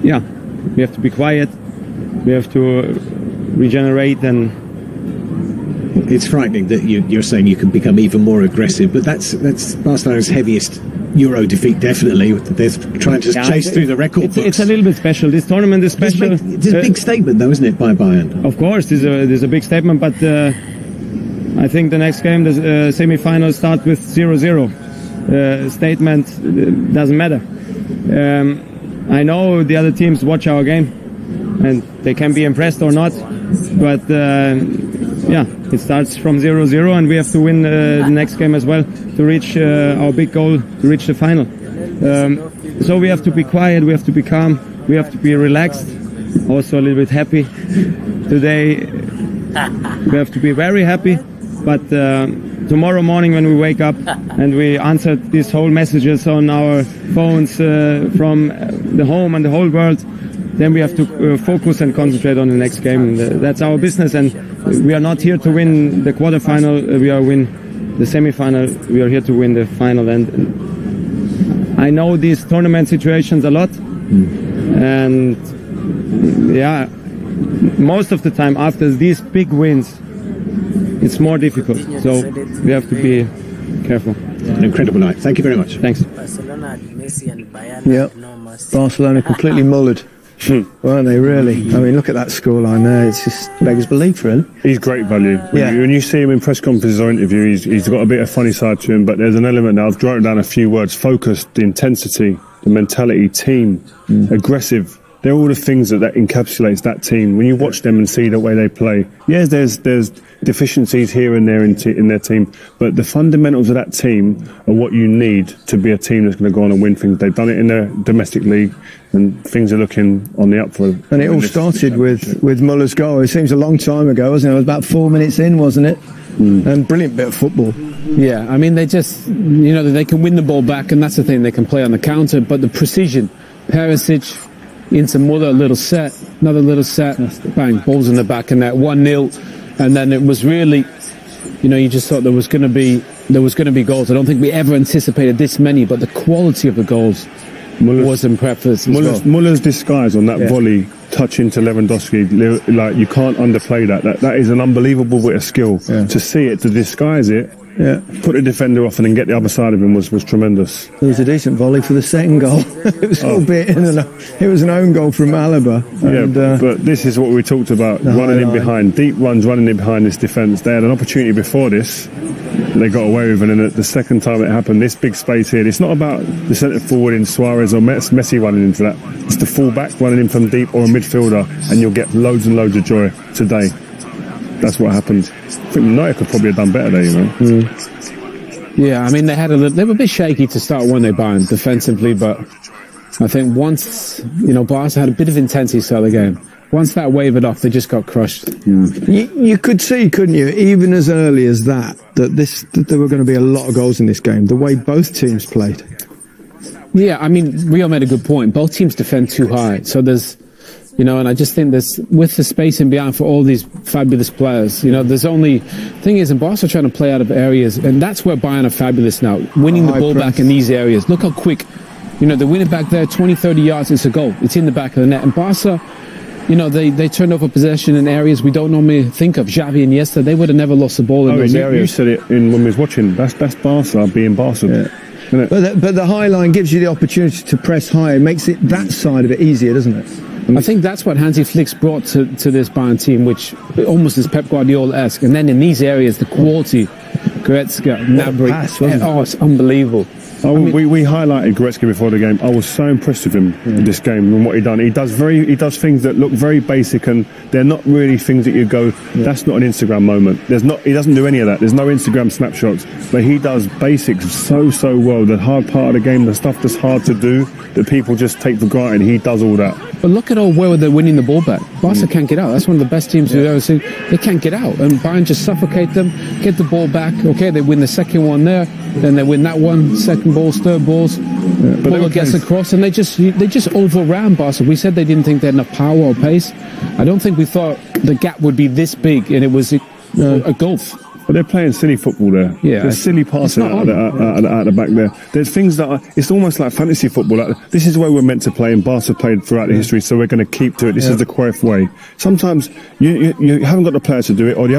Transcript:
yeah, we have to be quiet. We have to regenerate, and it's frightening that you're saying you can become even more aggressive. But that's Barcelona's heaviest Euro defeat, definitely. They're trying to chase through the record books. It's a little bit special. This tournament is special. It's a big statement, though, isn't it, by Bayern? Of course, there's a big statement, but I think the next game, the semi-final, start with 0-0. Statement doesn't matter. I know the other teams watch our game, and they can be impressed or not, but yeah, it starts from 0-0, and we have to win the next game as well to reach our big goal, to reach the final. So we have to be quiet, we have to be calm, we have to be relaxed, also a little bit happy. Today we have to be very happy, but tomorrow morning when we wake up and we answer these whole messages on our phones from the home and the whole world, then we have to focus and concentrate on the next game. That's our business, and we are not here to win the quarterfinal, we are win the semi-final, we are here to win the final. And I know these tournament situations a lot, and yeah, most of the time after these big wins, it's more difficult, so we have to be careful. An incredible night. Thank you very much. Thanks. Yeah, Barcelona completely mullered. Weren't they, really? I mean, look at that scoreline there. It's just beggars belief, really. He's great value. When you see him in press conferences or interviews, he's got a bit of funny side to him, but there's an element now. I've jotted down a few words: focused, the intensity, the mentality, team, aggressive. They're all the things that encapsulates that team. When you watch them and see the way they play, yes, there's deficiencies here and there in their team, but the fundamentals of that team are what you need to be a team that's going to go on and win things. They've done it in their domestic league, and things are looking on the up for them. And it all started with Muller's goal. It seems a long time ago, wasn't it? It was about 4 minutes in, wasn't it? And brilliant bit of football. Yeah, I mean, they just, they can win the ball back, and that's the thing, they can play on the counter, but the precision, Perisic into Muller, little set, another little set, bang, balls in the back, and that 1-0, and then it was really, you just thought there was going to be goals. I don't think we ever anticipated this many, but the quality of the goals was impressive. Muller's disguise on that volley touch into Lewandowski, like, you can't underplay that. That is an unbelievable bit of skill. To see it, to disguise it, put the defender off and then get the other side of him was tremendous. It was a decent volley for the second goal. It was albeit it was an own goal from Alaba. But this is what we talked about, running in behind, deep runs, running in behind this defence. They had an opportunity before this, they got away with it, and the second time it happened, this big space here, it's not about the centre forward in Suarez or Messi running into that. It's the full back running in from deep, or a midfielder, and you'll get loads and loads of joy today. That's what happened. I think United could probably have done better there, Yeah, I mean, they were a bit shaky to start when they Bayern defensively, but I think once, Barca had a bit of intensity start the game. Once that wavered off, they just got crushed. You could see, couldn't you, even as early as that there were going to be a lot of goals in this game, the way both teams played. Yeah, I mean, Rio made a good point. Both teams defend too high, so there's, and I just think with the space in behind for all these fabulous players, there's only, thing is, and Barca are trying to play out of areas, and that's where Bayern are fabulous now, winning the ball back in these areas. Look how quick, they win it back there, 20, 30 yards, it's a goal. It's in the back of the net. And Barca, they turned over possession in areas we don't normally think of. Xavi and Iniesta, they would have never lost the ball in those areas. You said it when we was watching, that's Barca being Barca. Yeah. But the high line gives you the opportunity to press high. It makes it that side of it easier, doesn't it? I think that's what Hansi Flick's brought to this Bayern team, which almost is Pep Guardiola-esque. And then in these areas, the quality, Goretzka, Gnabry, it's unbelievable. We highlighted Goretzka before the game. I was so impressed with him in this game and what he done. He does things that look very basic, and they're not really things that you go, that's not an Instagram moment. He doesn't do any of that. There's no Instagram snapshots, but he does basics so well. The hard part of the game, the stuff that's hard to do, that people just take for granted, he does all that. But look at where they're winning the ball back. Barca can't get out. That's one of the best teams we've ever seen. They can't get out, and Bayern just suffocate them, get the ball back. Okay, they win the second one there, then they win that one, second balls, third balls. But Muller gets across, and they just overran Barca. We said they didn't think they had enough power or pace. I don't think we thought the gap would be this big, and it was a gulf. But they're playing silly football there. Yeah, there's silly passing out the back there. There's things that it's almost like fantasy football. Like, this is where we're meant to play, and Barca played throughout the history, so we're going to keep to it. This is the correct way. Sometimes you haven't got the players to do it, or you haven't